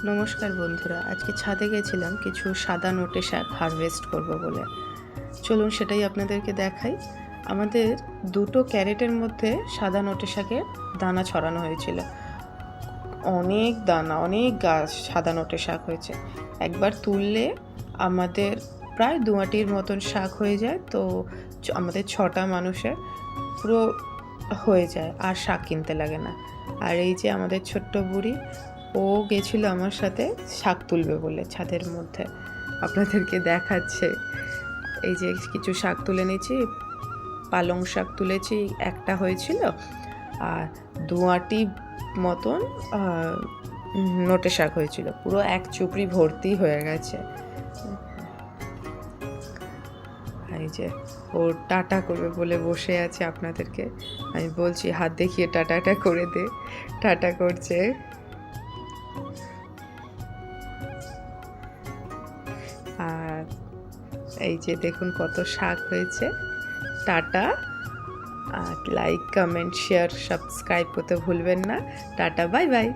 নমস্কার বন্ধুরা, আজকে ছাদে গেছিলাম কিছু সাদা নোটে শাক হারভেস্ট করব বলে। চলুন সেটাই আপনাদেরকে দেখাই। আমাদের দুটো ক্যারেটের মধ্যে সাদা নোটে শাকের দানা ছড়ানো হয়েছিল। অনেক দানা, অনেক গাছ সাদা নোটে শাক হয়েছে। একবার তুললে আমাদের প্রায় 2 আঁটির মতন শাক হয়ে যায়। তো আমাদের 6টা মানুষের পুরো হয়ে যায়, আর শাক কিনতে লাগে না। আর এই যে আমাদের ছোট্ট বুড়ি, ও গেছিল আমার সাথে শাক তুলবে বলে ছাদের মধ্যে। আপনাদেরকে দেখাচ্ছে। এই যে কিছু শাক তুলে নিয়েছি, পালং শাক তুলেছি, একটা হয়েছিল, আর 2 আঁটি মতন নোটে শাক হয়েছিল। পুরো এক চুপড়ি ভর্তি হয়ে গেছে। এই যে ও টাটা করবে বলে বসে আছে, আপনাদেরকে আমি বলছি হাত দেখিয়ে টাটাটা করে দে। টাটা করছে। আর এই যে দেখুন কত শাক হয়েছে। টাটা। আর লাইক, কমেন্ট, শেয়ার, সাবস্ক্রাইব করতে ভুলবেন না। Tata, bye bye.